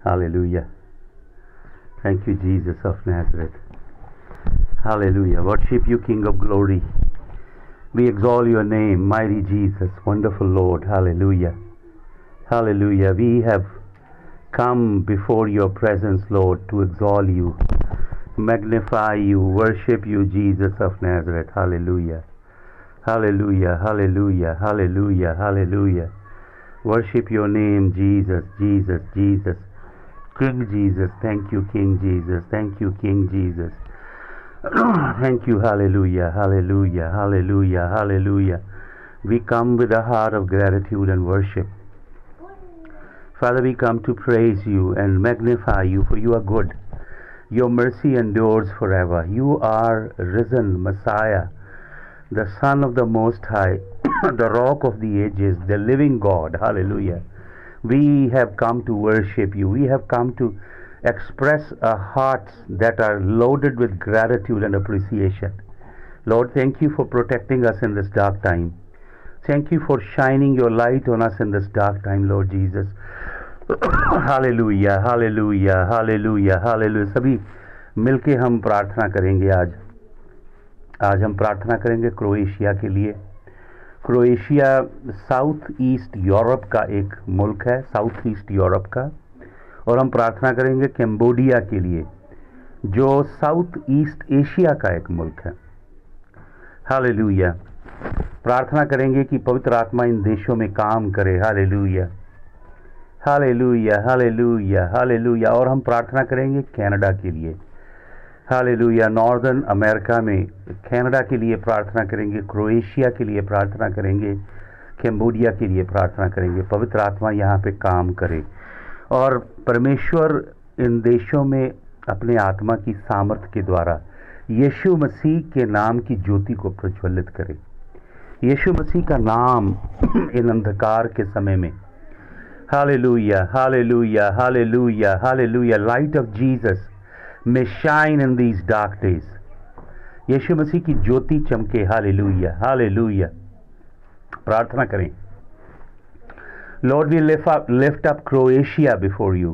Hallelujah. Thank you, Jesus of Nazareth. Hallelujah. Worship you, King of glory. We exalt your name, mighty Jesus, wonderful Lord. Hallelujah. Hallelujah. We have come before your presence, Lord, to exalt you, magnify you, worship you, Jesus of Nazareth. Hallelujah. Hallelujah. Hallelujah. Hallelujah. Hallelujah. Worship your name, Jesus, Jesus, Jesus. King Jesus. Thank you, King Jesus. Thank you, King Jesus. Thank you. Hallelujah. Hallelujah. Hallelujah. Hallelujah. We come with a heart of gratitude and worship. Father, we come to praise you and magnify you, for you are good. Your mercy endures forever. You are risen Messiah, the Son of the Most High, the Rock of the Ages, the living God. Hallelujah. We have come to worship you. We have come to express our hearts that are loaded with gratitude and appreciation. Lord, thank you for protecting us in this dark time. Thank you for shining your light on us in this dark time, Lord Jesus. Hallelujah hallelujah hallelujah hallelujah. सभी मिलके हम प्रार्थना करेंगे। आज हम प्रार्थना करेंगे Croatia के लिए। क्रोएशिया साउथ ईस्ट यूरोप का एक मुल्क है, साउथ ईस्ट यूरोप का। और हम प्रार्थना करेंगे कैम्बोडिया के लिए, जो साउथ ईस्ट एशिया का एक मुल्क है। हालेलुया। प्रार्थना करेंगे कि पवित्र आत्मा इन देशों में काम करे। Hallelujah hallelujah hallelujah hallelujah. और हम प्रार्थना करेंगे कनाडा के लिए। हालेलुया। नॉर्दर्न अमेरिका में कनाडा के लिए प्रार्थना करेंगे, क्रोएशिया के लिए प्रार्थना करेंगे, कैम्बोडिया के लिए प्रार्थना करेंगे। पवित्र आत्मा यहाँ पे काम करे और परमेश्वर इन देशों में अपने आत्मा की सामर्थ्य के द्वारा यीशु मसीह के नाम की ज्योति को प्रज्वलित करे। यीशु मसीह का नाम इन अंधकार के समय में, hallelujah hallelujah hallelujah hallelujah, light of Jesus may shine in these dark days. यीशु मसीह की ज्योति चमके। Hallelujah hallelujah. प्रार्थना करें। Lord, we lift up Croatia before you,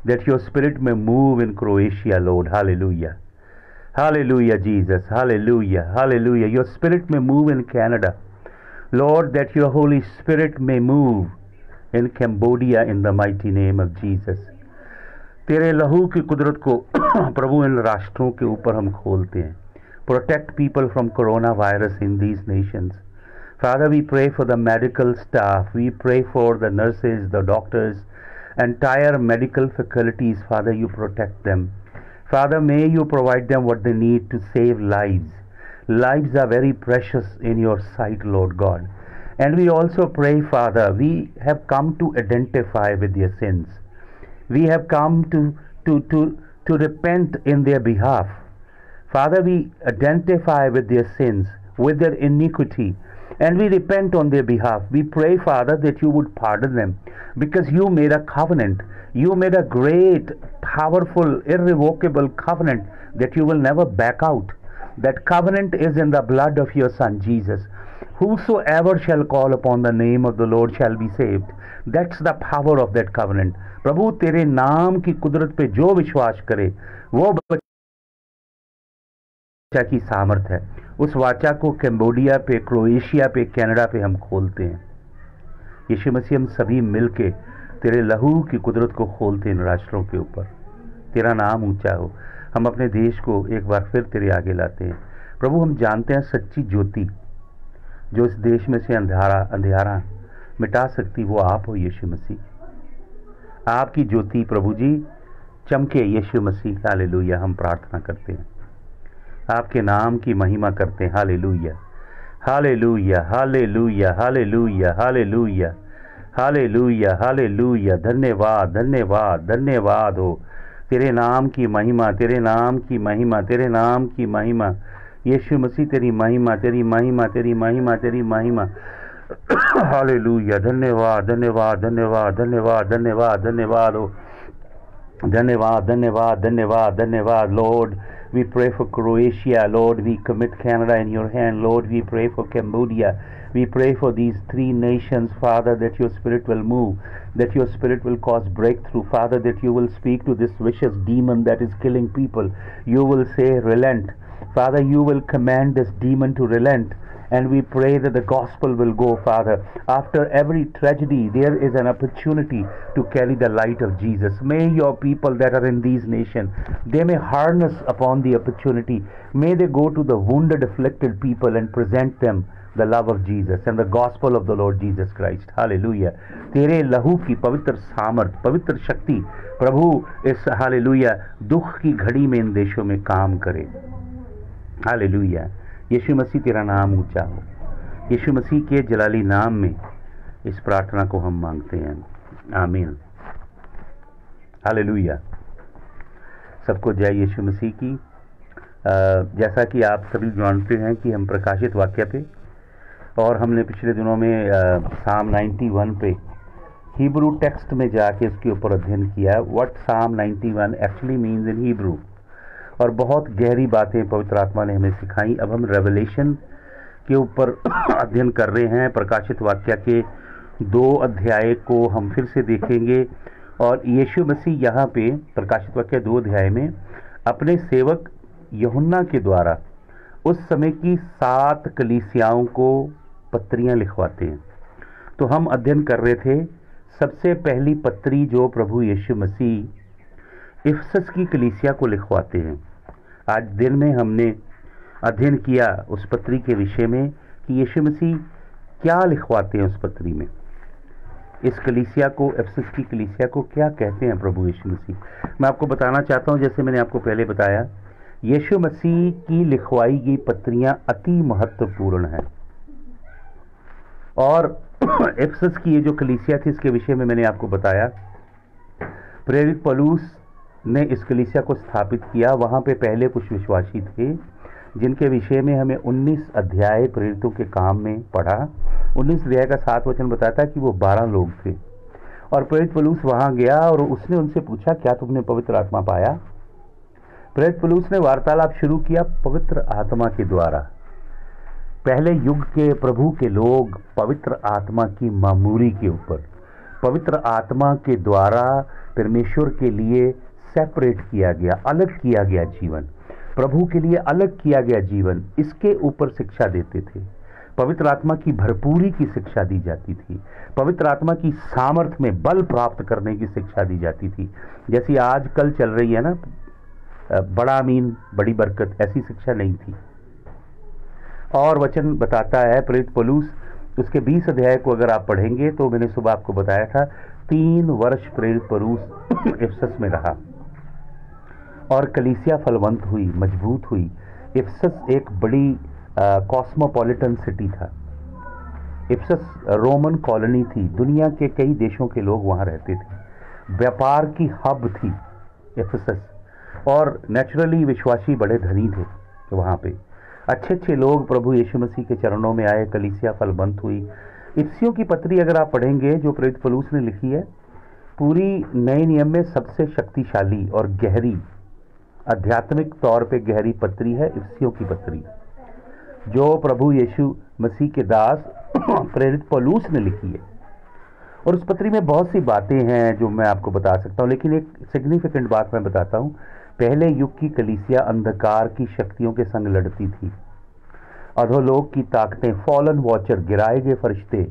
that your spirit may move in Croatia, Lord. Hallelujah. Hallelujah, Jesus. Hallelujah. Hallelujah. Your spirit may move in Canada. Lord, that your Holy Spirit may move in Cambodia in the mighty name of Jesus. तेरे लहू की कुदरत को प्रभु इन राष्ट्रों के ऊपर हम खोलते हैं। Protect people from coronavirus in these nations. Father, we pray for the medical staff. We pray for the nurses, the doctors, entire medical faculties. Father, you protect them. Father, may you provide them what they need to save lives. Lives are very precious in your sight, Lord God. And we also pray, Father, we have come to identify with their sins. We have come to repent in their behalf. Father, we identify with their sins, with their iniquity, and we repent on their behalf. We pray, Father, that you would pardon them, because you made a covenant. You made a great, powerful, irrevocable covenant that you will never back out. That covenant is in the blood of your Son, Jesus. Whosoever shall call upon the name of the Lord shall be saved. That's the power of that covenant. प्रभु, तेरे नाम की कुदरत पे जो विश्वास करे वो वाचा की सामर्थ है। उस वाचा को कैम्बोडिया पे, क्रोएशिया पे, कनाडा पे हम खोलते हैं। यीशु मसीह, हम सभी मिलके तेरे लहू की कुदरत को खोलते हैं इन राष्ट्रों के ऊपर। तेरा नाम ऊंचा हो। हम अपने देश को एक बार फिर तेरे आगे लाते हैं। प्रभु, हम जानते हैं सच्ची ज्योति जो इस देश में से अंधियारा मिटा सकती, वो आप हो यीशु मसीह। आपकी ज्योति प्रभु जी चमके यीशु मसीह। हालेलुया। हम प्रार्थना करते हैं, आपके नाम की महिमा करते हैं। Hallelujah hallelujah hallelujah hallelujah hallelujah hallelujah hallelujah. धन्यवाद धन्यवाद धन्यवाद हो। तेरे नाम की महिमा, तेरे नाम की महिमा, तेरे नाम की महिमा। यीशु मसीह, तेरी महिमा, तेरी महिमा, तेरी महिमा, तेरी महिमा। हालेलुया। धन्यवाद धन्यवाद धन्यवाद धन्यवाद धन्यवाद धन्यवाद हो। धन्यवाद धन्यवाद धन्यवाद धन्यवाद। Lord, we pray for Croatia. Lord, we commit Canada in your hand. Lord, we pray for Cambodia. We pray for these three nations, Father, that your Spirit will move, that your Spirit will cause breakthrough, Father, that you will speak to this vicious demon that is killing people. You will say, relent. Father, you will command this demon to relent. And we pray that the gospel will go, Father. After every tragedy, there is an opportunity to carry the light of Jesus. May your people that are in these nations, they may harness upon the opportunity. May they go to the wounded, afflicted people and present them the love of Jesus and the gospel of the Lord Jesus Christ. Hallelujah. तेरे लहू की पवित्र सामर्थ, पवित्र शक्ति प्रभु इस hallelujah दुख की घड़ी में इन देशों में काम करे। हालेलुया। यीशु मसीह तेरा नाम ऊंचा हो। यीशु मसीह के जलाली नाम में इस प्रार्थना को हम मांगते हैं, आमीन। हालेलुया। सबको जय यीशु मसीह की। जैसा कि आप सभी जानते हैं कि हम प्रकाशित वाक्य पे, और हमने पिछले दिनों में साम 91 पे हिब्रू टेक्स्ट में जाके उसके ऊपर अध्ययन किया, व्हाट साम 91 एक्चुअली मीन्स इन हिब्रू, और बहुत गहरी बातें पवित्र आत्मा ने हमें सिखाई। अब हम रेवलेशन के ऊपर अध्ययन कर रहे हैं। प्रकाशित वाक्य के 2 अध्याय को हम फिर से देखेंगे, और यीशु मसीह यहाँ पे प्रकाशित वाक्य 2 अध्याय में अपने सेवक यूहन्ना के द्वारा उस समय की 7 कलीसियाओं को पत्रियां लिखवाते हैं। तो हम अध्ययन कर रहे थे सबसे पहली पत्री जो प्रभु यीशु मसीह इफसस की कलीसिया को लिखवाते हैं। आज दिन में हमने अध्ययन किया उस पत्री के विषय में कि यीशु मसीह क्या लिखवाते हैं उस पत्री में, इस कलीसिया को, इफसस की कलीसिया को क्या कहते हैं प्रभु यीशु मसीह। मैं आपको बताना चाहता हूं, जैसे मैंने आपको पहले बताया, यीशु मसीह की लिखवाई गई पत्रियां अति महत्वपूर्ण हैं। और इफसस की ये जो कलीसिया थी, इसके विषय में मैंने आपको बताया, प्रेरित पौलुस ने इस कलीसिया को स्थापित किया। वहाँ पे पहले कुछ विश्वासी थे जिनके विषय में हमें 19 अध्याय प्रेरितों के काम में पढ़ा। 19 अध्याय का 7 वचन बताता है कि वो 12 लोग थे, और प्रेरित पौलुस वहाँ गया और उसने उनसे पूछा, क्या तुमने पवित्र आत्मा पाया? प्रेरित पौलुस ने वार्तालाप शुरू किया पवित्र आत्मा के द्वारा। पहले युग के प्रभु के लोग पवित्र आत्मा की मामूरी के ऊपर, पवित्र आत्मा के द्वारा परमेश्वर के लिए सेपरेट किया गया, अलग किया गया जीवन, प्रभु के लिए अलग किया गया जीवन, इसके ऊपर शिक्षा देते थे। पवित्र आत्मा की भरपूरी की शिक्षा दी जाती थी, पवित्र आत्मा की सामर्थ्य में बल प्राप्त करने की शिक्षा दी जाती थी। जैसी आजकल चल रही है ना, बड़ा अमीन बड़ी बरकत, ऐसी शिक्षा नहीं थी। और वचन बताता है प्रेरित पौलुस, उसके 20 अध्याय को अगर आप पढ़ेंगे तो मैंने सुबह आपको बताया था 3 वर्ष प्रेरित पौलुस इफसस में रहा और कलीसिया फलवंत हुई, मजबूत हुई। इफसस एक बड़ी कॉस्मोपॉलिटन सिटी था। इफसस रोमन कॉलोनी थी, दुनिया के कई देशों के लोग वहाँ रहते थे, व्यापार की हब थी इफसस, और नेचुरली विश्वासी बड़े धनी थे वहाँ पे। अच्छे अच्छे लोग प्रभु यीशु मसीह के चरणों में आए, कलीसिया फलवंत हुई। इफसियों की पत्री अगर आप पढ़ेंगे जो प्रेरित पौलुस ने लिखी है, पूरी नए नियम में सबसे शक्तिशाली और गहरी, आध्यात्मिक तौर पे गहरी पत्री है इफसियों की पत्री, जो प्रभु यीशु मसीह के दास प्रेरित पौलुस ने लिखी है। और उस पत्री में बहुत सी बातें हैं जो मैं आपको बता सकता हूँ, लेकिन एक सिग्निफिकेंट बात मैं बताता हूँ। पहले युग की कलीसिया अंधकार की शक्तियों के संग लड़ती थी। अधोलोक की ताकतें, फॉलन वॉचर, गिराए गए फरिश्ते,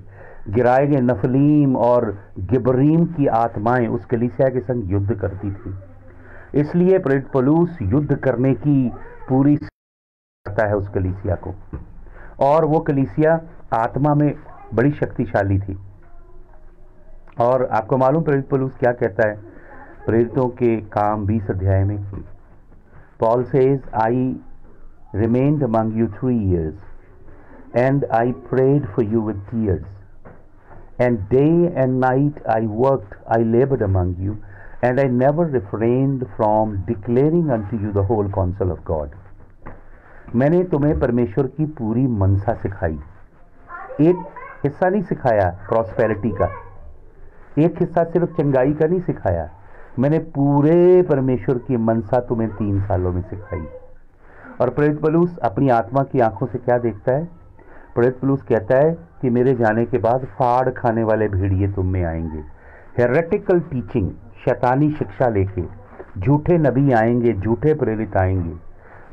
गिराए गए नफलीम और गिबरीम की आत्माएं उस कलीसिया के संग युद्ध करती थी। इसलिए प्रेरित पौलुस युद्ध करने की पूरी करता है उस कलीसिया को, और वो कलीसिया आत्मा में बड़ी शक्तिशाली थी। और आपको मालूम प्रेरित पौलुस क्या कहता है प्रेरितों के काम 20 अध्याय में? Paul says, I remained among you 3 years, and I prayed for you with tears, and day and night I worked, I labored among you, and I never refrained from declaring unto you the whole counsel of God. मैंने तुम्हें परमेश्वर की पूरी मनसा सिखाई। एक हिस्सा नहीं सिखाया प्रॉस्पेरिटी का, एक हिस्सा सिर्फ चंगाई का नहीं सिखाया, मैंने पूरे परमेश्वर की मनसा तुम्हें 3 सालों में सिखाई। और प्रेरित पौलुस अपनी आत्मा की आंखों से क्या देखता है? प्रेरित पौलुस कहता है कि मेरे जाने के बाद फाड़ खाने वाले भेड़िए तुम में आएंगे। हेरेटिकल टीचिंग, शैतानी शिक्षा लेके झूठे नबी आएंगे, झूठे प्रेरित आएंगे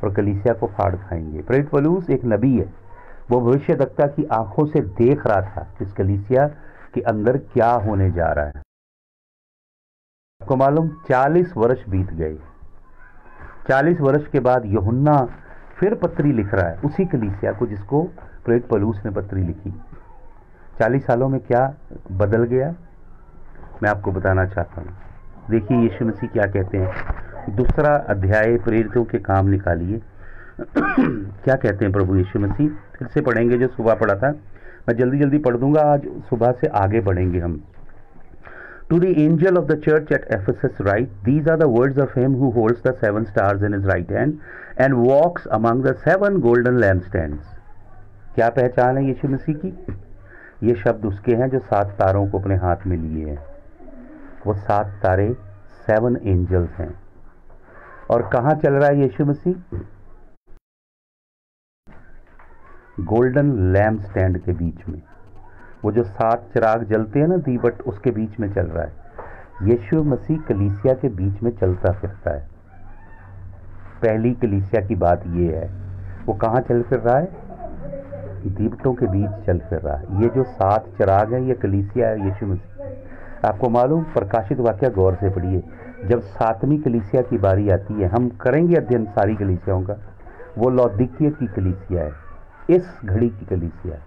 और कलीसिया को फाड़ खाएंगे। प्रेरित पौलुस एक नबी है, वो भविष्यवक्ता की आंखों से देख रहा था कि इस कलीसिया के अंदर क्या होने जा रहा है। आपको मालूम 40 वर्ष बीत गए। 40 वर्ष के बाद यूहन्ना फिर पत्री लिख रहा है उसी कलीसिया को जिसको प्रेरित पौलुस ने पत्री लिखी। 40 सालों में क्या बदल गया, मैं आपको बताना चाहता हूँ। देखिए यीशु मसीह क्या कहते हैं। दूसरा अध्याय प्रेरितों के काम निकालिए। क्या कहते हैं प्रभु यीशु मसीह, फिर से पढ़ेंगे जो सुबह पढ़ा था। मैं जल्दी जल्दी पढ़ दूंगा, आज सुबह से आगे बढ़ेंगे हम। To the angel of the church at Ephesus write, these are the words of him who holds the 7 stars in his right hand and walks among the 7 golden lampstands. क्या पहचान है यीशु मसीह की? ये शब्द उसके हैं जो 7 तारों को अपने हाथ में लिए हैं। वो 7 तारे 7 एंजल्स हैं। और कहाँ चल रहा है यीशु मसीह? गोल्डन लैम्प स्टैंड के बीच में। वो जो 7 चिराग जलते हैं ना दीपट, उसके बीच में चल रहा है। यीशु मसीह कलीसिया के बीच में चलता फिरता है। पहली कलीसिया की बात ये है, वो कहाँ चल फिर रहा है? दीपटों के बीच चल फिर रहा है। ये जो 7 चिराग है ये कलीसिया है यीशु मसीह। आपको मालूम, प्रकाशित वाक्य गौर से पढ़िए। जब 7वीं कलीसिया की बारी आती है, हम करेंगे अध्ययन सारी कलीसियाओं का, वो लौदीकिया की कलीसिया है, इस घड़ी की कलीसिया है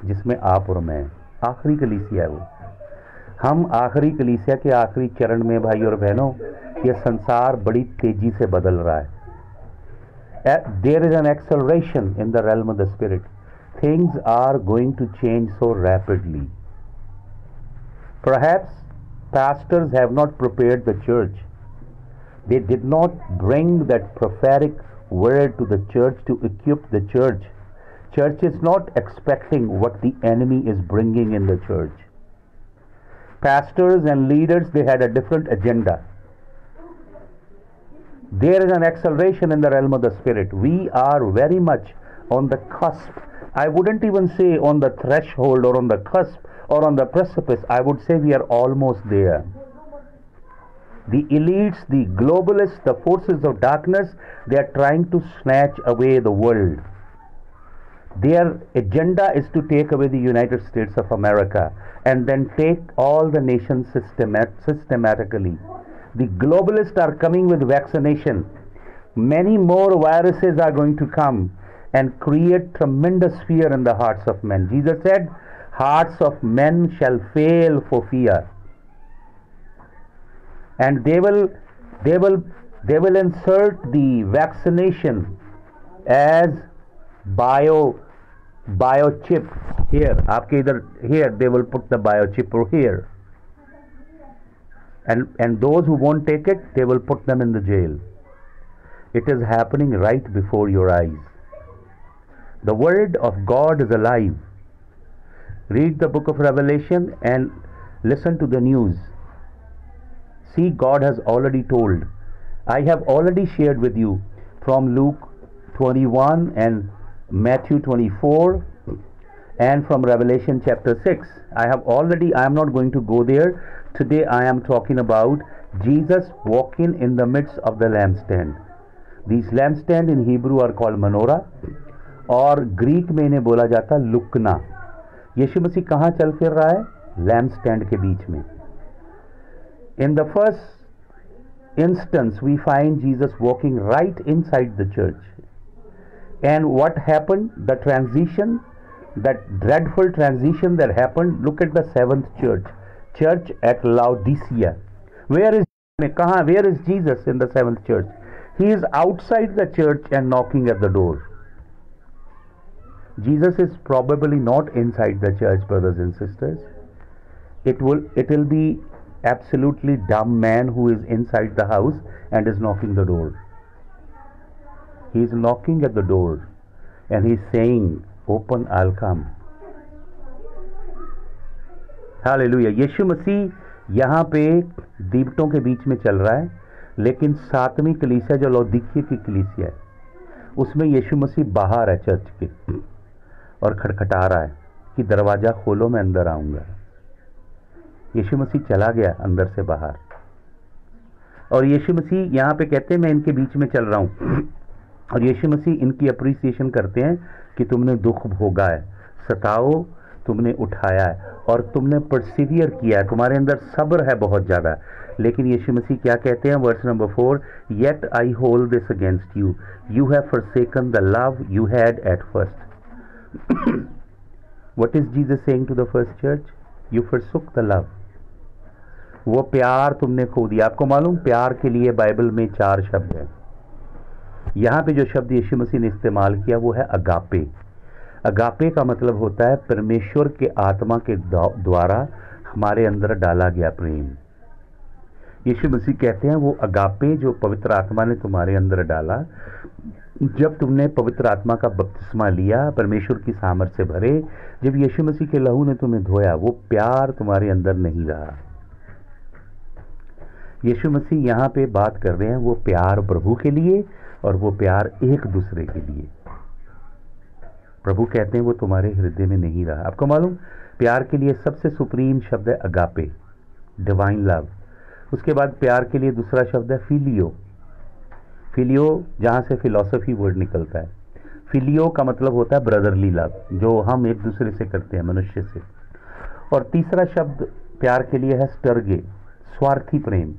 जिसमें आप और मैं, आखिरी कलीसिया है वो। हम आखिरी कलीसिया के आखिरी चरण में भाई और बहनों, ये संसार बड़ी तेजी से बदल रहा है। There is an acceleration in the realm of the spirit. Things are going to change so rapidly. Perhaps pastors have not prepared the church. They did not bring that prophetic word to the church to equip the church. Church is not expecting what the enemy is bringing in the church. Pastors and leaders, they had a different agenda. There is an acceleration in the realm of the spirit. We are very much on the cusp. I wouldn't even say on the threshold or on the cusp or on the precipice. I would say we are almost there. The elites, the globalists, the forces of darkness, they are trying to snatch away the world. Their agenda is to take away the United States of America and then take all the nations systematically. The globalists are coming with vaccination. Many more viruses are going to come and create tremendous fear in the hearts of men. Jesus said, hearts of men shall fail for fear. And they will insert the vaccination as biochip here. आपके इधर here they will put the biochip or here. And those who won't take it, they will put them in the jail. It is happening right before your eyes. The word of God is alive. Read the book of Revelation and listen to the news. See, God has already told. I have already shared with you from Luke 21 and Matthew 24 and from Revelation chapter 6. I am not going to go there. Today I am talking about Jesus walking in the midst of the lampstand. These lampstand in Hebrew are called menorah और Greek में इन्हें बोला जाता लुकना। यीशु मसीह कहाँ चल फिर रहा है? लैम्प स्टैंड के बीच में। In the first instance we find Jesus walking right inside the church. And what happened? The transition, that dreadful transition that happened. Look at the 7th church at Laodicea. Where is Jesus in the 7th church? He is outside the church and knocking at the door. Jesus is probably not inside the church, brothers and sisters. It will be absolutely dumb man who is inside the house and is knocking the door. He is knocking at the door and he is saying, open, I'll come. Hallelujah. Yeshu Masih यहाँ पे दीपटों के बीच में चल रहा है, लेकिन 7वीं कलीसिया जो लौदीकिया की कलीसिया है उसमें यीशु मसीह बाहर है चर्च के, और खटखटा रहा है कि दरवाज़ा खोलो, मैं अंदर आऊँगा। यीशु मसीह चला गया अंदर से बाहर, और यीशु मसीह यहाँ पे कहते हैं मैं इनके बीच में चल रहा हूँ, और यीशु मसीह इनकी अप्रिसिएशन करते हैं कि तुमने दुख भोगा है, सताओ तुमने उठाया है, और तुमने परसिवियर किया है, तुम्हारे अंदर सब्र है बहुत ज़्यादा। लेकिन यीशु मसीह क्या कहते हैं, verse number 4, yet I hold this against you, you have forsaken the love you had at first. What is Jesus saying to the first church? You forsook the love. वो प्यार तुमने खो दिया। आपको मालूम, प्यार के लिए बाइबल में 4 शब्द हैं। यहाँ पे जो शब्द यीशु मसीह ने इस्तेमाल किया वो है अगापे। अगापे का मतलब होता है परमेश्वर के आत्मा के द्वारा हमारे अंदर डाला गया प्रेम। यीशु मसीह कहते हैं वो अगापे जो पवित्र आत्मा ने तुम्हारे अंदर डाला, जब तुमने पवित्र आत्मा का बपतिस्मा लिया, परमेश्वर की सामर्थ से भरे, जब यीशु मसीह के लहू ने तुम्हें धोया, वो प्यार तुम्हारे अंदर नहीं रहा। यीशु मसीह यहाँ पे बात कर रहे हैं वो प्यार प्रभु के लिए और वो प्यार एक दूसरे के लिए। प्रभु कहते हैं वो तुम्हारे हृदय में नहीं रहा। आपको मालूम, प्यार के लिए सबसे सुप्रीम शब्द है अगापे, डिवाइन लव। उसके बाद प्यार के लिए दूसरा शब्द है फिलियो। फिलियो जहाँ से फिलॉसफी वर्ड निकलता है। फिलियो का मतलब होता है ब्रदरली लव, जो हम एक दूसरे से करते हैं, मनुष्य से। और तीसरा शब्द प्यार के लिए है स्टर्गे, स्वार्थी प्रेम,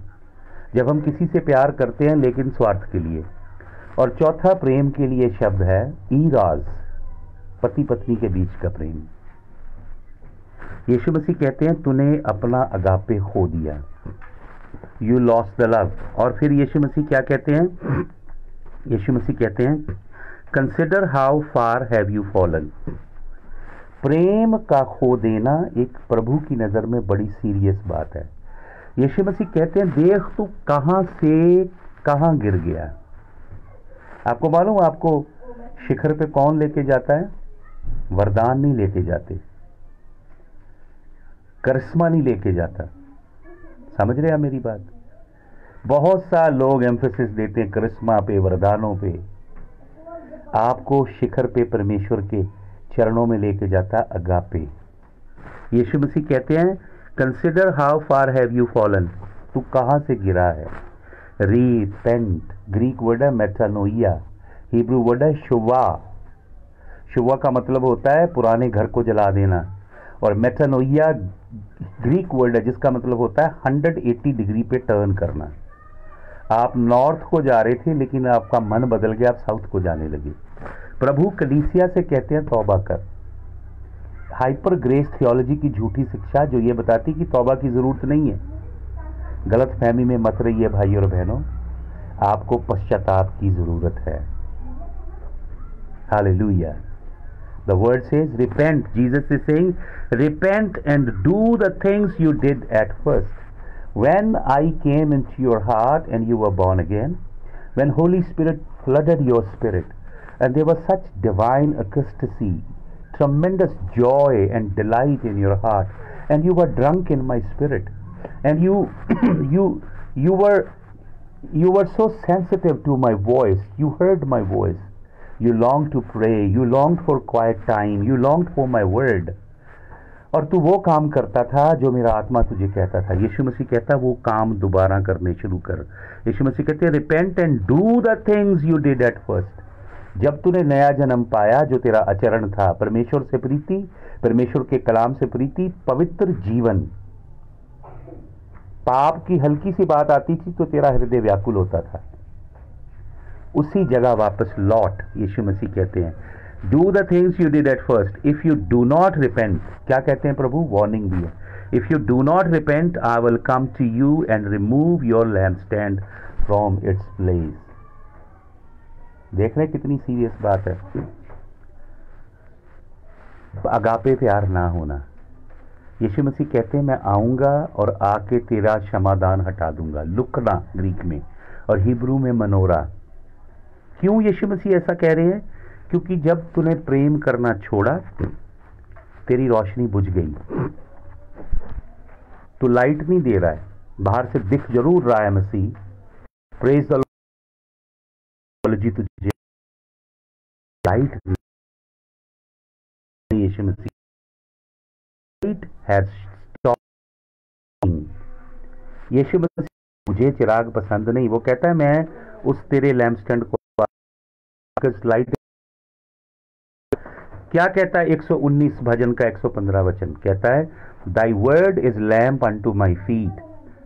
जब हम किसी से प्यार करते हैं लेकिन स्वार्थ के लिए। और चौथा प्रेम के लिए शब्द है ईराज, पति पत्नी के बीच का प्रेम। यीशु मसीह कहते हैं तूने अपना अगापे खो दिया, यू लॉस्ट द लव। और फिर यीशु मसीह क्या कहते हैं? यीशु मसीह कहते हैं consider how far have you fallen. प्रेम का खो देना एक प्रभु की नज़र में बड़ी सीरियस बात है। यीशु मसीह कहते हैं देख तू कहां से कहां गिर गया। आपको मालूम, आपको शिखर पे कौन लेके जाता है? वरदान नहीं लेके जाते, करिश्मा नहीं लेके जाता। समझ रहे हैं मेरी बात? बहुत सा लोग एम्फेसिस देते हैं करिश्मा पे, वरदानों पे। आपको शिखर पे परमेश्वर के चरणों में लेके जाता अगापे। यीशु मसीह कहते हैं consider how far have you fallen, तू कहां से गिरा है। रीपेंट, ग्रीक वर्ड है मेटानोइया, हिब्रू वर्ड है शुवा। शुवा का मतलब होता है पुराने घर को जला देना, और मेटानोइया ग्रीक वर्ड है जिसका मतलब होता है 180 डिग्री पे टर्न करना। आप नॉर्थ को जा रहे थे लेकिन आपका मन बदल गया, आप साउथ को जाने लगे। प्रभु कलीसिया से कहते हैं तौबा कर। हाइपर ग्रेस थियोलॉजी की झूठी शिक्षा जो ये बताती कि तौबा की जरूरत नहीं है, गलत फहमी में मत रहिए भाई और बहनों, आपको पश्चाताप की जरूरत है। Hallelujah. The word says repent. Jesus is saying repent and do the things you did at first. When I came into your heart and you were born again, when Holy Spirit flooded your spirit, and there was such divine ecstasy, tremendous joy and delight in your heart, and you were drunk in my spirit, and you were so sensitive to my voice, you heard my voice, you longed to pray, you longed for quiet time, you longed for my word, और तू वो काम करता था जो मेरा आत्मा तुझे कहता था। यीशु मसीह कहता वो काम दोबारा करने शुरू कर। यीशु मसीह कहते हैं repent and do the things you did at first. जब तूने नया जन्म पाया, जो तेरा आचरण था, परमेश्वर से प्रीति, परमेश्वर के कलाम से प्रीति, पवित्र जीवन, पाप की हल्की सी बात आती थी तो तेरा हृदय व्याकुल होता था, उसी जगह वापस लौट। यीशु मसीह कहते हैं do the things you did at first. If you do not repent, क्या कहते हैं प्रभु? वार्निंग भी है। If you do not repent I will come to you and remove your lampstand from its place. देख रहे कितनी सीरियस बात है। अगापे प्यार ना होना। यीशु मसीह कहते हैं मैं आऊंगा और आके तेरा क्षमादान हटा दूंगा। लुकना ग्रीक में और हिब्रू में मनोरा। क्यों यीशु मसीह ऐसा कह रहे हैं? क्योंकि जब तूने प्रेम करना छोड़ा तेरी रोशनी बुझ गई। तू लाइट नहीं दे रहा है, बाहर से दिख जरूर रहा है मसीह, प्रेज द लॉर्ड, तुझे light Yeshu Masih, light has stopped. Yeshu Masih, मुझे चिराग पसंद नहीं, वो कहता है मैं उस तेरे लैम्प स्टैंड को लाइट। क्या कहता है 119 भजन का 115 वचन कहता है, thy word is lamp unto my feet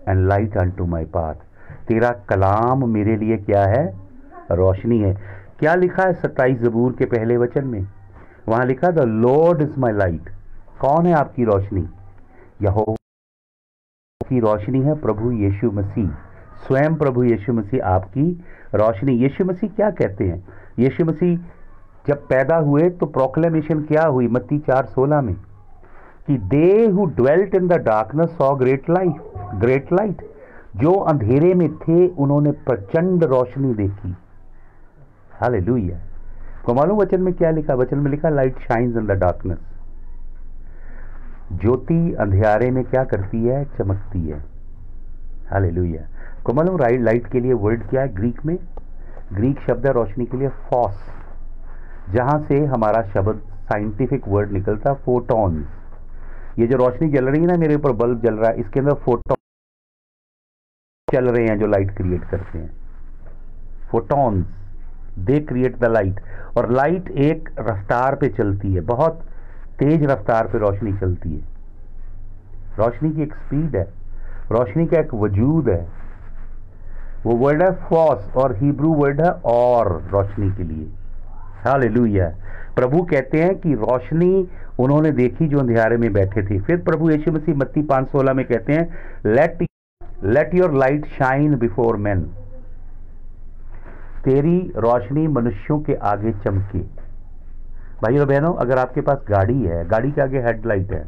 and light unto my path. तेरा कलाम मेरे लिए क्या है? रोशनी है। क्या लिखा है 27 ज़बूर के पहले वचन में? वहां लिखा, the Lord is my light. कौन है आपकी रोशनी? यहोवा की रोशनी है प्रभु यीशु मसीह। स्वयं प्रभु यीशु मसीह आपकी रोशनी। यीशु मसीह क्या कहते हैं? यीशु मसीह जब पैदा हुए तो प्रोक्लेमेशन क्या हुई मत्ती 4:16 में, कि they who dwelt in the darkness saw great light. जो अंधेरे में थे उन्होंने प्रचंड रोशनी देखी। हालेलुया। तो मालूम वचन में क्या लिखा? वचन में लिखा, light shines in the darkness. ज्योति अंधेरे में क्या करती है? चमकती है। हालेलुया। को मालूम लाइट के लिए वर्ड क्या है ग्रीक में? ग्रीक शब्द है रोशनी के लिए फॉस, जहां से हमारा शब्द साइंटिफिक वर्ड निकलता फोटॉन्स। ये जो रोशनी जल रही है ना, मेरे ऊपर बल्ब जल रहा है, इसके अंदर फोटॉन चल रहे हैं जो लाइट क्रिएट करते हैं। Photons, they create the light. और लाइट एक रफ्तार पे चलती है, बहुत तेज रफ्तार पे रोशनी चलती है। रोशनी की एक स्पीड है, रोशनी का एक वजूद है। वो वर्ड है फॉस, और हिब्रू वर्ड है और, रोशनी के लिए। हालेलुया। प्रभु कहते हैं कि रोशनी उन्होंने देखी जो अंधेरे में बैठे थे। फिर प्रभु यीशु मसीह मत्ती 5:16 में कहते हैं, let your light shine before man. तेरी रोशनी मनुष्यों के आगे चमके। भाइयों बहनों, अगर आपके पास गाड़ी है, गाड़ी के आगे हेडलाइट है,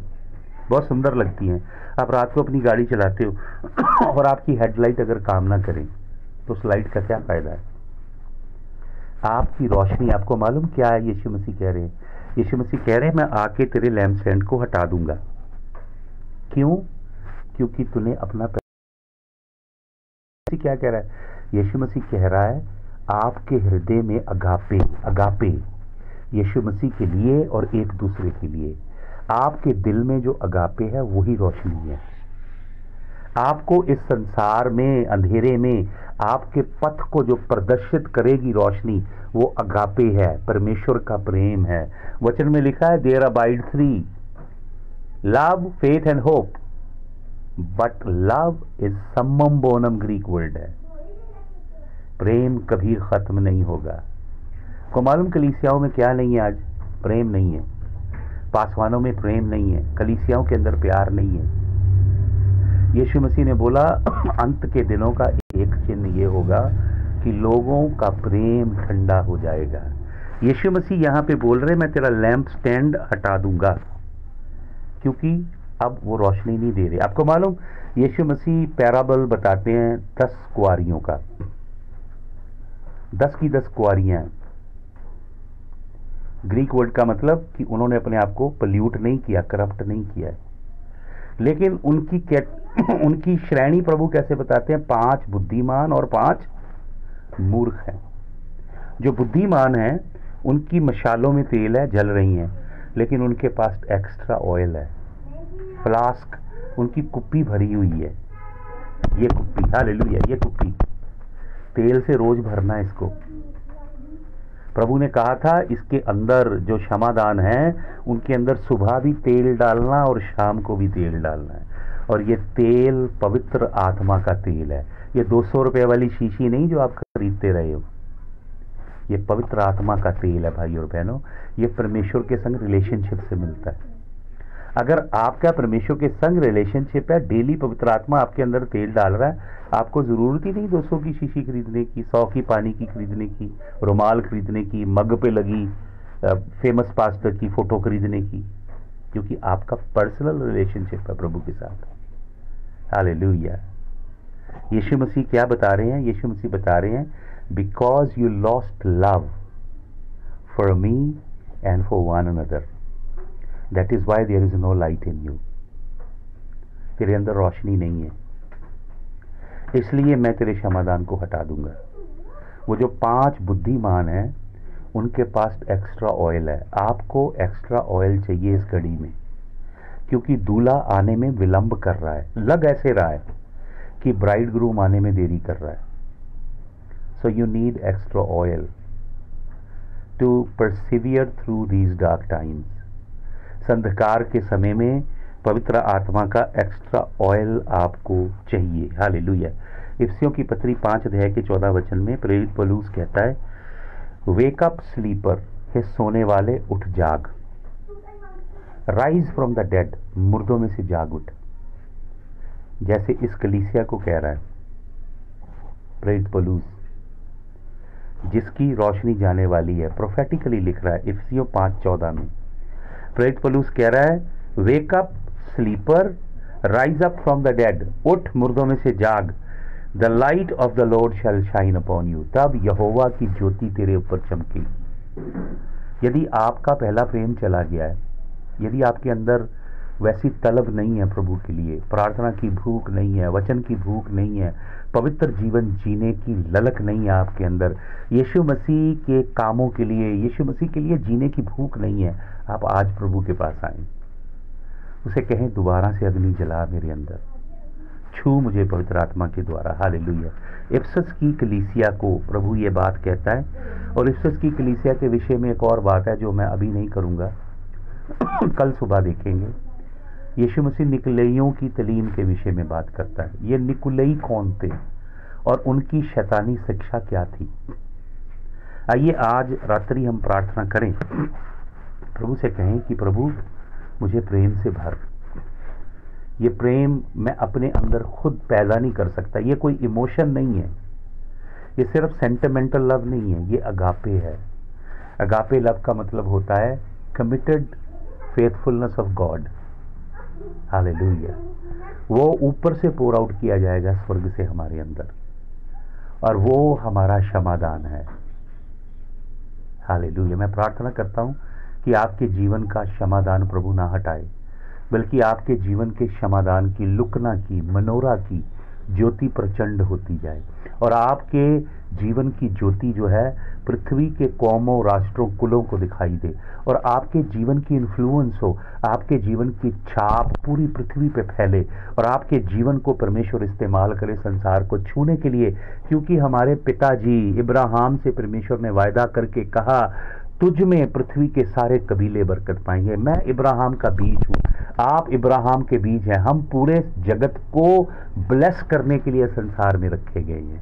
बहुत सुंदर लगती है। आप रात को अपनी गाड़ी चलाते हो और आपकी हेडलाइट अगर काम ना करे तो उस लाइट का क्या फायदा है? आपकी रोशनी, आपको मालूम क्या है यीशु मसीह कह रहे हैं? यीशु मसीह कह रहे हैं, मैं आके तेरे लैम्प स्टैंड को हटा दूंगा। क्यों? क्योंकि तूने अपना क्या कह रहा है? यीशु मसीह कह रहा है, आपके हृदय में अगापे यीशु मसीह के लिए और एक दूसरे के लिए, आपके दिल में जो अगापे है वही रोशनी है। आपको इस संसार में, अंधेरे में, आपके पथ को जो प्रदर्शित करेगी रोशनी, वो अगापे है, परमेश्वर का प्रेम है। वचन में लिखा है, there abide 3, love, faith and hope, but love is summum bonum, Greek word है। प्रेम कभी खत्म नहीं होगा। को मालूम कलीसियाओं में क्या नहीं है आज? प्रेम नहीं है। पासवानों में प्रेम नहीं है, कलीसियाओं के अंदर प्यार नहीं है। यीशु मसीह ने बोला, अंत के दिनों का एक चिन्ह ये होगा कि लोगों का प्रेम ठंडा हो जाएगा। यीशु मसीह यहाँ पे बोल रहे, मैं तेरा लैंप स्टैंड हटा दूंगा, क्योंकि अब वो रोशनी नहीं दे रहे। आपको मालूम, यीशु मसीह पैराबल बताते हैं 10 कुआरियों का। 10 की 10 कुआरियां। ग्रीक वर्ड का मतलब कि उन्होंने अपने आप को पल्यूट नहीं किया, करप्ट नहीं किया है। लेकिन उनकी श्रेणी प्रभु कैसे बताते हैं? 5 बुद्धिमान और 5 मूर्ख हैं। जो बुद्धिमान हैं उनकी मशालों में तेल है, जल रही हैं, लेकिन उनके पास एक्स्ट्रा ऑयल है। फ्लास्क, उनकी कुप्पी भरी हुई है। ये कुप्पी, हालेलुया, ये कुप्पी तेल से रोज भरना है इसको। प्रभु ने कहा था, इसके अंदर जो क्षमादान है उनके अंदर सुबह भी तेल डालना और शाम को भी तेल डालना है। और ये तेल पवित्र आत्मा का तेल है। ये 200 रुपए वाली शीशी नहीं जो आप खरीदते रहे हो। ये पवित्र आत्मा का तेल है भाई और बहनों। ये परमेश्वर के संग रिलेशनशिप से मिलता है। अगर आपका परमेश्वर के संग रिलेशनशिप है, डेली पवित्र आत्मा आपके अंदर तेल डाल रहा है, आपको जरूरत ही नहीं 200 की शीशी खरीदने की, 100 की पानी की खरीदने की, रुमाल खरीदने की, मग पे लगी फेमस पास्टर की फोटो खरीदने की, क्योंकि आपका पर्सनल रिलेशनशिप है प्रभु के साथ। हालेलुया। यीशु मसीह क्या बता रहे हैं? यीशु मसीह बता रहे हैं, because you lost love for me and for one another, that is why there is no light in you. तेरे अंदर रोशनी नहीं है, इसलिए मैं तेरे क्षमादान को हटा दूंगा। वो जो 5 बुद्धिमान हैं उनके पास एक्स्ट्रा ऑयल है। आपको एक्स्ट्रा ऑयल चाहिए इस घड़ी में, क्योंकि दूल्हा आने में विलंब कर रहा है। लग ऐसे रहा है कि ब्राइड ग्रूम आने में देरी कर रहा है। So you need extra oil to persevere through these dark times. अंधकार के समय में पवित्र आत्मा का एक्स्ट्रा ऑयल आपको चाहिए। हालेलुया। इफिसियों की पत्री 5 अध्याय के 14 वचन में प्रेरित पौलुस कहता है, वेक अप स्लीपर, हे सोने वाले उठ जाग। राइज फ्रॉम द डेड, मुर्दों में से जाग उठ। जैसे इस कलीसिया को कह रहा है प्रेरित पौलुस, जिसकी रोशनी जाने वाली है। प्रोफेटिकली लिख रहा है इफिसियों 5:14 में। प्रेरित पौलुस कह रहा है, wake up sleeper, rise up from the dead, उठ मुर्दों में से जाग। The light of the Lord shall shine upon you, तब यहोवा की ज्योति तेरे ऊपर चमकेगी। यदि आपका पहला प्रेम चला गया है, यदि आपके अंदर वैसी तलब नहीं है प्रभु के लिए, प्रार्थना की भूख नहीं है, वचन की भूख नहीं है, पवित्र जीवन जीने की ललक नहीं है आपके अंदर, यीशु मसीह के कामों के लिए, यीशु मसीह के लिए जीने की भूख नहीं है, आप आज प्रभु के पास आए, उसे कहें दोबारा से अग्नि जला मेरे अंदर, छू मुझे पवित्र आत्मा के द्वारा। हालेलुया। इफिसस की कलीसिया को प्रभु ये बात कहता है। और इफिसस की कलीसिया के विषय में एक और बात है जो मैं अभी नहीं करूंगा, कल सुबह देखेंगे। यीशु मसीह निकुलइयों की तलीम के विषय में बात करता है। ये निकुलई कौन थे और उनकी शैतानी शिक्षा क्या थी। आइए आज रात्रि हम प्रार्थना करें, प्रभु से कहें कि प्रभु मुझे प्रेम से भर। ये प्रेम मैं अपने अंदर खुद पैदा नहीं कर सकता, ये कोई इमोशन नहीं है, ये सिर्फ सेंटिमेंटल लव नहीं है, ये अगापे है। अगापे लव का मतलब होता है committed faithfulness of God. Hallelujah. वो ऊपर से पोर आउट किया जाएगा स्वर्ग से हमारे अंदर, और वो हमारा क्षमादान है। हालेलुया। मैं प्रार्थना करता हूं कि आपके जीवन का क्षमादान प्रभु ना हटाए, बल्कि आपके जीवन के क्षमादान की, लुकना की, मनोरा की ज्योति प्रचंड होती जाए, और आपके जीवन की ज्योति जो है पृथ्वी के कौमों, राष्ट्रों, कुलों को दिखाई दे, और आपके जीवन की इन्फ्लुएंस हो, आपके जीवन की छाप पूरी पृथ्वी पे फैले, और आपके जीवन को परमेश्वर इस्तेमाल करे संसार को छूने के लिए। क्योंकि हमारे पिताजी इब्राहिम से परमेश्वर ने वायदा करके कहा, तुझ में पृथ्वी के सारे कबीले बरकत पाएंगे। मैं इब्राहिम का बीज हूं, आप इब्राहिम के बीज हैं। हम पूरे जगत को ब्लेस करने के लिए संसार में रखे गए हैं।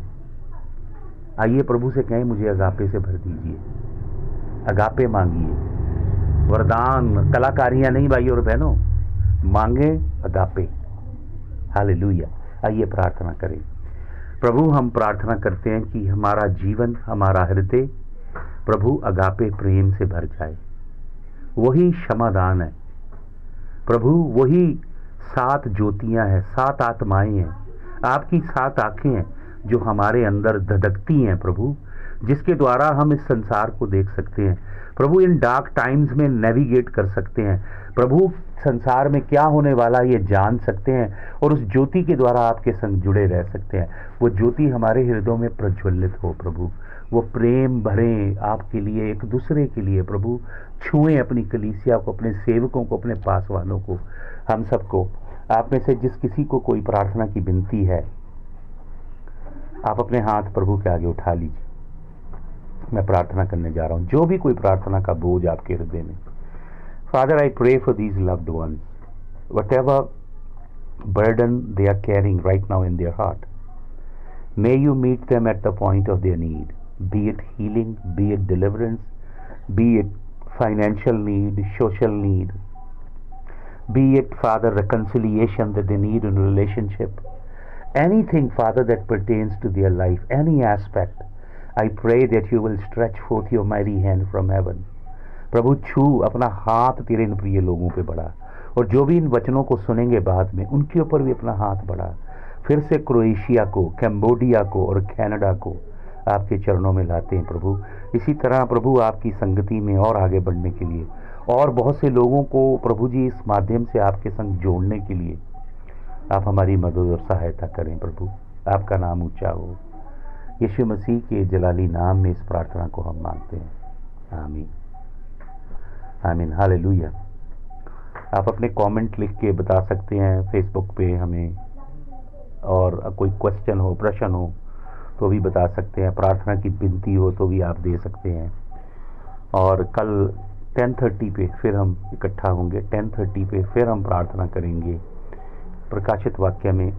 आइए प्रभु से कहें, मुझे अगापे से भर दीजिए। अगापे मांगिए, वरदान, कलाकारियां नहीं भाई और बहनों, मांगे अगापे। हालेलुया। आइए प्रार्थना करें। प्रभु हम प्रार्थना करते हैं कि हमारा जीवन, हमारा हृदय प्रभु अगापे प्रेम से भर जाए। वही क्षमादान है प्रभु, वही 7 ज्योतियां हैं, 7 आत्माएं हैं, आपकी 7 आंखें हैं जो हमारे अंदर धधकती हैं प्रभु, जिसके द्वारा हम इस संसार को देख सकते हैं प्रभु, इन डार्क टाइम्स में नेविगेट कर सकते हैं प्रभु, संसार में क्या होने वाला ये जान सकते हैं, और उस ज्योति के द्वारा आपके संग जुड़े रह सकते हैं। वो ज्योति हमारे हृदयों में प्रज्वलित हो प्रभु, वो प्रेम भरें आपके लिए, एक दूसरे के लिए प्रभु, छुएं अपनी कलीसिया को, अपने सेवकों को, अपने पास वालों को, हम सबको। आप में से जिस किसी को कोई प्रार्थना की विनती है, आप अपने हाथ प्रभु के आगे उठा लीजिए। मैं प्रार्थना करने जा रहा हूं, जो भी कोई प्रार्थना का बोझ आपके हृदय में। Father, I pray for these loved ones, whatever burden they are carrying right now in their heart. May you meet them at the point of their need, be it healing, be it deliverance, be it financial need, social need, be it, Father, reconciliation that they need in a relationship. Anything, Father, that pertains to their life, any aspect, I pray that you will stretch forth your mighty hand from heaven. प्रभु छू अपना हाथ तेरे इन प्रिय लोगों पे बढ़ा, और जो भी इन वचनों को सुनेंगे बाद में, उनके ऊपर भी अपना हाथ बढ़ा। फिर से क्रोएशिया को, कैम्बोडिया को और कनाडा को आपके चरणों में लाते हैं प्रभु। इसी तरह प्रभु आपकी संगति में और आगे बढ़ने के लिए, और बहुत से लोगों को प्रभु जी इस माध्यम से आपके संग जोड़ने के लिए आप हमारी मदद और सहायता करें प्रभु। आपका नाम ऊंचा हो। यीशु मसीह के जलाली नाम में इस प्रार्थना को हम मांगते हैं, आमीन आमीन। हालेलुया। आप अपने कमेंट लिख के बता सकते हैं फेसबुक पे हमें, और कोई क्वेश्चन हो, प्रश्न हो तो भी बता सकते हैं, प्रार्थना की विनती हो तो भी आप दे सकते हैं। और कल 10:30 पे फिर हम इकट्ठा होंगे, 10:30 पे फिर हम प्रार्थना करेंगे, प्रकाशित वाक्य में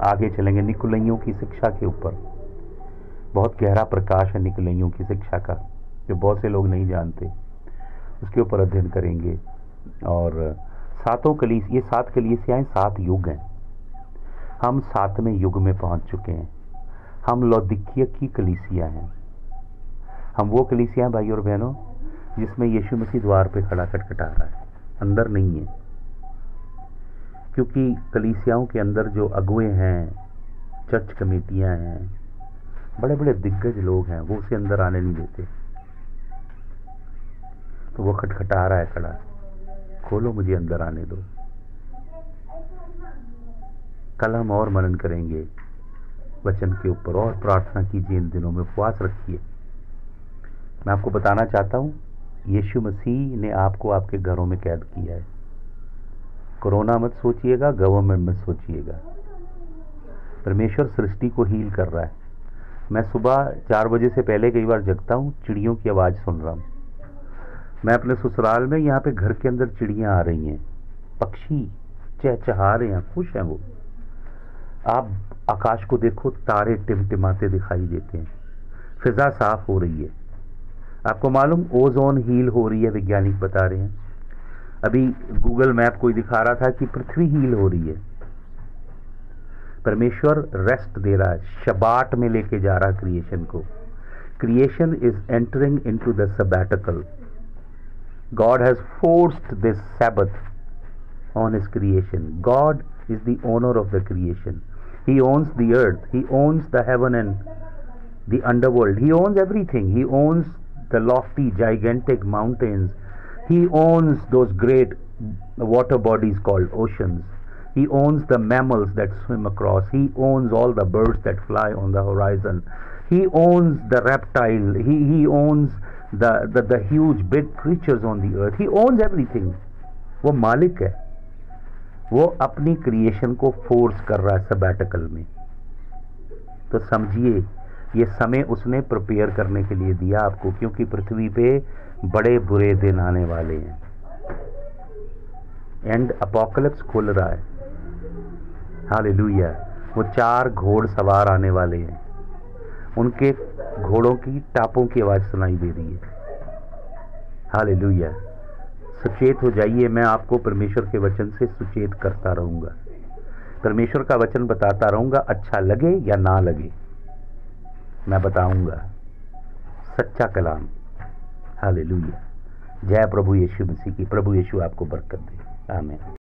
आगे चलेंगे, निकुलइयों की शिक्षा के ऊपर। बहुत गहरा प्रकाश है निकुलइयों की शिक्षा का, जो बहुत से लोग नहीं जानते, उसके ऊपर अध्ययन करेंगे। और ये 7 कलीसियाएं 7 युग हैं। हम 7वें युग में पहुंच चुके हैं। हम लौदीकिया की कलीसिया हैं। हम वो कलीसिया हैं भाई और बहनों जिसमें यीशु मसीह द्वार पे खड़ा खटखटा रहा है, अंदर नहीं है। क्योंकि कलीसियाओं के अंदर जो अगुए हैं, चर्च कमेटियां हैं, बड़े बड़े दिग्गज लोग हैं, वो उसे अंदर आने नहीं देते। तो वो खटखटा रहा है खड़ा, खोलो मुझे अंदर आने दो। कल हम और मनन करेंगे वचन के ऊपर, और प्रार्थना कीजिए, इन दिनों में उपवास रखिए। मैं आपको बताना चाहता हूं, यीशु मसीह ने आपको आपके घरों में कैद किया है। कोरोना मत सोचिएगा, गवर्नमेंट मत सोचिएगा। परमेश्वर सृष्टि को हील कर रहा है। मैं सुबह 4 बजे से पहले कई बार जगता हूं, चिड़ियों की आवाज़ सुन रहा हूं। मैं अपने ससुराल में, यहाँ पे घर के अंदर चिड़ियां आ रही हैं, पक्षी चहचहा रहे हैं, खुश हैं वो। आप आकाश को देखो, तारे टिमटिमाते दिखाई देते हैं, फिजा साफ हो रही है। आपको मालूम ओजोन हील हो रही है, वैज्ञानिक बता रहे हैं। अभी गूगल मैप कोई दिखा रहा था कि पृथ्वी हील हो रही है। परमेश्वर रेस्ट दे रहा है, शबाट में लेके जा रहा है क्रिएशन को। Creation is entering into the sabbatical. God has forced this Sabbath on his creation. God is the owner of the creation. He owns the earth. He owns the heaven and the underworld. He owns everything. He owns the lofty, gigantic mountains. He owns those great water bodies called oceans. He owns the mammals that swim across. He owns all the birds that fly on the horizon. He owns the reptile. He owns the huge big creatures on the earth. He owns everything. वो मालिक है। वो अपनी creation को force कर रहा है sabbatical में। तो समझिए, ये समय उसने प्रिपेयर करने के लिए दिया आपको, क्योंकि पृथ्वी पे बड़े बुरे दिन आने वाले हैं। एंड अपोकलिप्स खुल रहा है। हालेलुया। वो 4 घोड़ सवार आने वाले हैं, उनके घोड़ों की टापों की आवाज सुनाई दे रही है। हालेलुया। सचेत हो जाइए। मैं आपको परमेश्वर के वचन से सुचेत करता रहूंगा, परमेश्वर का वचन बताता रहूंगा, अच्छा लगे या ना लगे मैं बताऊंगा सच्चा कलाम। हालेलुया। जय प्रभु यीशु मसीह की। प्रभु यीशु आपको बरकत दे। आमीन।